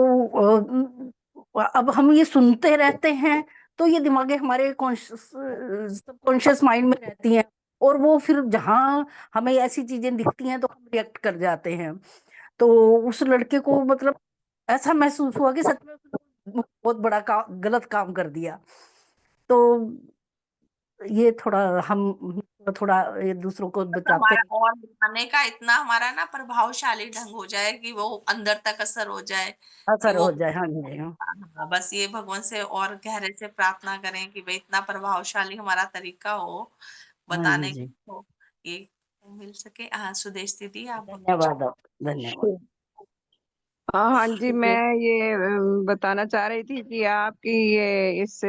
अब हम ये सुनते रहते हैं तो ये दिमागे हमारे सबकॉन्शियस माइंड में रहती हैं, और वो फिर जहाँ हमें ऐसी चीजें दिखती हैं तो हम रिएक्ट कर जाते हैं। तो उस लड़के को मतलब ऐसा महसूस हुआ कि सच में उसने बहुत बड़ा गलत काम कर दिया। तो ये थोड़ा हम थोड़ा ये दूसरों को बस बचाते हमारा हैं। और दिखाने का इतना हमारा ना प्रभावशाली ढंग हो जाए, कि वो अंदर तक असर हो जाए, कि असर वो हो जाए, हाँ जी हाँ। हाँ, बस ये भगवान से और गहरे से प्रार्थना करें कि भाई इतना प्रभावशाली हमारा तरीका हो हाँ बताने जी, का, हो ये मिल सके। हाँ, सुदेश दीदी आप बोलो। धन्यवाद आप, धन्यवाद। हाँ हाँ जी, मैं ये बताना चाह रही थी कि आपकी ये इस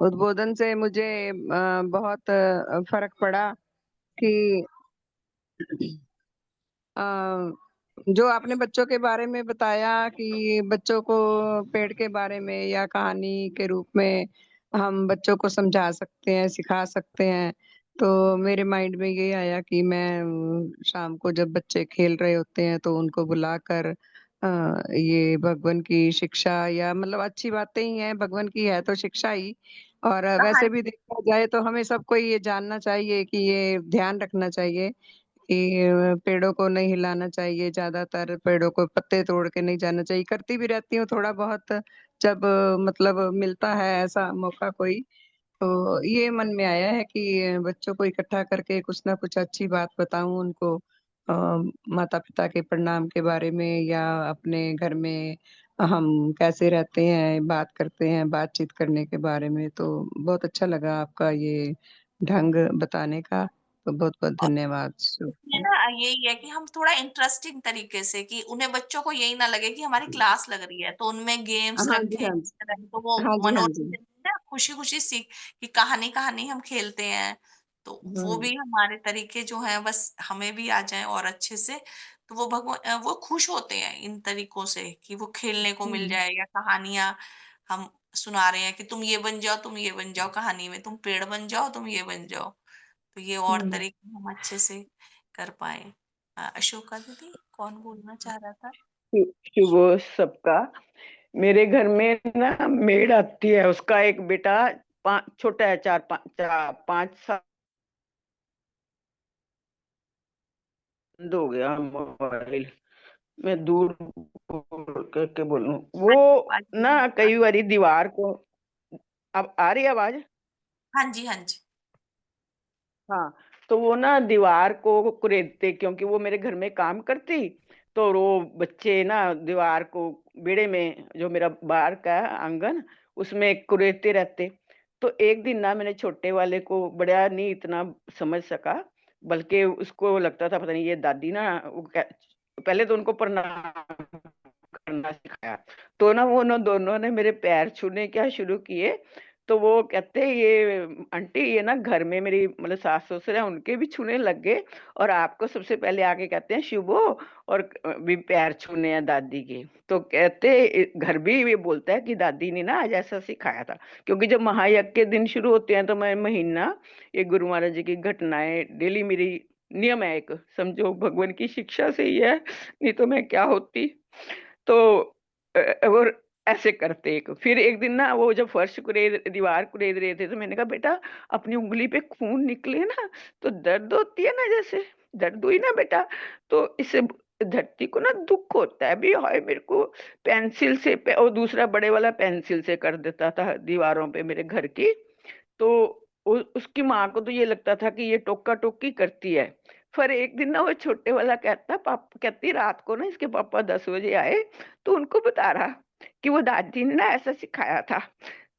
उद्बोधन से मुझे बहुत फर्क पड़ा कि अ, जो आपने बच्चों के बारे में बताया कि बच्चों को पेड़ के बारे में या कहानी के रूप में हम बच्चों को समझा सकते हैं, सिखा सकते हैं। तो मेरे माइंड में ये आया कि मैं शाम को जब बच्चे खेल रहे होते हैं तो उनको बुलाकर ये भगवान की शिक्षा या मतलब अच्छी बातें ही हैं, भगवान की है तो शिक्षा ही। और वैसे भी कहानी। देखा जाए तो हमें सबको ये जानना चाहिए कि ये ध्यान रखना चाहिए कि पेड़ों को नहीं हिलाना चाहिए, ज़्यादातर पेड़ों को पत्ते तोड़ के नहीं जाना चाहिए। करती भी रहती हूँ थोड़ा बहुत जब मतलब मिलता है ऐसा मौका कोई, तो ये मन में आया है कि बच्चों को इकट्ठा करके कुछ ना कुछ अच्छी बात बताऊँ उनको माता-पिता के प्रणाम के बारे में या अपने घर में हम कैसे रहते हैं, बात करते हैं, बातचीत करने के बारे में। तो बहुत अच्छा लगा आपका ये ढंग बताने का, तो बहुत-बहुत धन्यवाद। इसमें ना यही है कि हम थोड़ा इंटरेस्टिंग तरीके से, कि उन्हें बच्चों को यही ना लगे कि हमारी क्लास लग रही है, तो उनमें गेम्स हाँ जी, रखें हाँ इस जी। तरह, तो वो हाँ जी, हाँ जी। मनोरंजन ना खुशी खुशी सीख, कि कहानी कहानी हम खेलते हैं, तो वो हुँ, भी हमारे तरीके जो हैं बस हमें भी आ जाएं और अच्छे से, तो वो भगवान वो खुश होते हैं इन तरीकों से, कि वो खेलने को मिल हुँ, जाए, या कहानियां हम सुना रहे हैं कि तुम ये बन जाओ, तुम ये बन जाओ, कहानी में तुम पेड़ बन जाओ, तुम ये बन जाओ, तो ये और हुँ। तरीके हम अच्छे से कर पाए। अशोका दीदी कौन बोलना चाह रहा था? शुभ सबका। मेरे घर में ना मेड आती है, उसका एक बेटा छोटा है, 4-5 साल बंद हो गया मोबाइल। मैं दूर करके बोलूं वो ना, कई बारी दीवार को। अब आ रही है आवाज? हाँ जी, हाँ जी। हाँ, तो वो ना दीवार को कुरेदते, क्योंकि वो मेरे घर में काम करती, तो वो बच्चे ना दीवार को, बेड़े में जो मेरा बाहर का आंगन, उसमें कुरेदते रहते। तो एक दिन ना मैंने छोटे वाले को, बड़ा नहीं इतना समझ सका, बल्कि उसको लगता था पता नहीं ये दादी ना, पहले तो उनको प्रणाम करना सिखाया। तो ना वो ना दोनों ने मेरे पैर छूने क्या शुरू किए। तो वो कहते ये आंटी, ये ना घर में मेरी मतलब सास ससुर है, उनके भी छूने लग गए, और आपको सबसे पहले आके कहते हैं शुभो, और भी पैर छूने हैं दादी के। तो कहते घर भी ये बोलता है कि दादी ने ना आज ऐसा सिखाया था। क्योंकि जब महायज्ञ के दिन शुरू होते हैं तो मैं महीना, ये गुरु महाराज जी की घटनाएं डेली मेरी नियम है एक, समझो भगवान की शिक्षा से ही है, नहीं तो मैं क्या होती। तो और ऐसे करते। एक फिर एक दिन ना वो जब फर्श कुरेद, दीवार कुरेद रहे थे, तो मैंने कहा बेटा अपनी उंगली पे खून निकले ना तो दर्द होती है ना, जैसे दर्द हुई ना बेटा, तो इससे धरती को ना दुख होता है भी, हाय मेरे को पेंसिल से और दूसरा बड़े वाला पेंसिल से कर देता था दीवारों पे मेरे घर की। तो उसकी माँ को तो ये लगता था कि ये टोका टोकी करती है। फिर एक दिन ना वो छोटे वाला कहता, पापा कहती रात को ना इसके पापा 10 बजे आए, तो उनको बता रहा कि वो दादी ने ना ऐसा सिखाया था।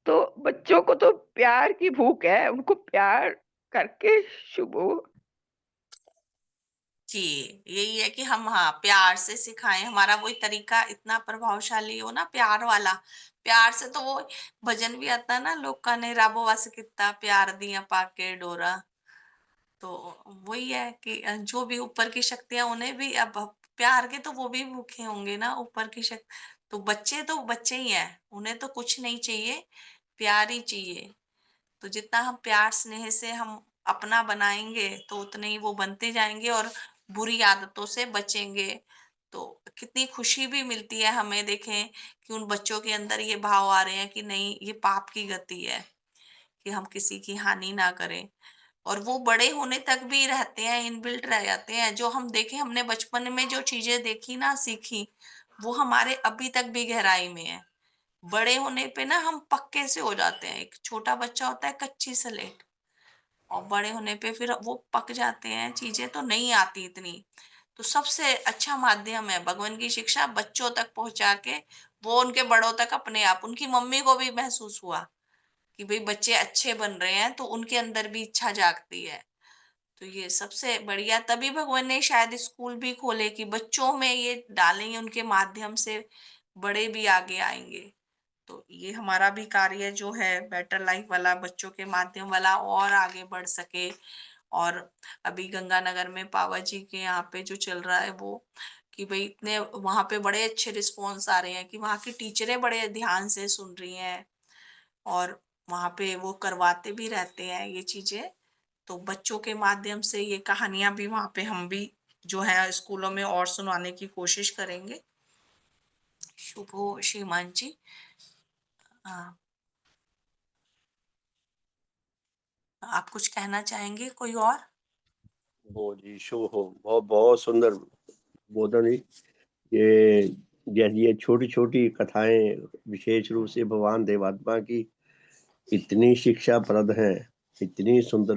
तो बच्चों को तो प्यार की भूख है, उनको प्यार करके शुभ हो। जी, यही है कि हम हाँ प्यार से सिखाएं, हमारा वही तरीका इतना प्रभावशाली हो ना, प्यार वाला। प्यार से तो वो भजन भी आता है ना, लोका ने राबो वास कितना प्यार दिया पाके डोरा। तो वही है कि जो भी ऊपर की शक्तियां, उन्हें भी अब प्यार के तो वो भी भूखे होंगे ना ऊपर की शक्ति। तो बच्चे ही हैं, उन्हें तो कुछ नहीं चाहिए, प्यार ही चाहिए। तो जितना हम प्यार स्नेह से हम अपना बनाएंगे तो उतने ही वो बनते जाएंगे और बुरी आदतों से बचेंगे। तो कितनी खुशी भी मिलती है हमें, देखें कि उन बच्चों के अंदर ये भाव आ रहे हैं कि नहीं, ये पाप की गति है कि हम किसी की हानि ना करें। और वो बड़े होने तक भी रहते हैं, इनबिल्ट रह जाते हैं। जो हम देखें, हमने बचपन में जो चीजें देखी ना, सीखी, वो हमारे अभी तक भी गहराई में है। बड़े होने पे ना हम पक्के से हो जाते हैं। एक छोटा बच्चा होता है कच्ची स्लेट, और बड़े होने पे फिर वो पक जाते हैं, चीजें तो नहीं आती इतनी। तो सबसे अच्छा माध्यम है भगवान की शिक्षा बच्चों तक पहुंचा के, वो उनके बड़ों तक अपने आप, उनकी मम्मी को भी महसूस हुआ कि भाई बच्चे अच्छे बन रहे हैं, तो उनके अंदर भी इच्छा जागती है। तो ये सबसे बढ़िया, तभी भगवान ने शायद स्कूल भी खोले कि बच्चों में ये डालेंगे, उनके माध्यम से बड़े भी आगे आएंगे। तो ये हमारा भी कार्य जो है बेटर लाइफ वाला, बच्चों के माध्यम वाला और आगे बढ़ सके। और अभी गंगानगर में पावा जी के यहाँ पे जो चल रहा है वो, कि भाई इतने वहां पे बड़े अच्छे रिस्पॉन्स आ रहे हैं कि वहां की टीचरें बड़े ध्यान से सुन रही हैं, और वहां पे वो करवाते भी रहते हैं ये चीजें। तो बच्चों के माध्यम से ये कहानियां भी वहां पे हम भी जो है स्कूलों में और सुनाने की कोशिश करेंगे। शुभ हो श्रीमान जी। हाँ, आप कुछ कहना चाहेंगे कोई और? हो जी, शुभ हो। बहुत बहुत सुंदर बोधन ही। ये जैसे ये छोटी छोटी कथाएं विशेष रूप से भगवान देवात्मा की इतनी शिक्षाप्रद हैं, इतनी सुंदर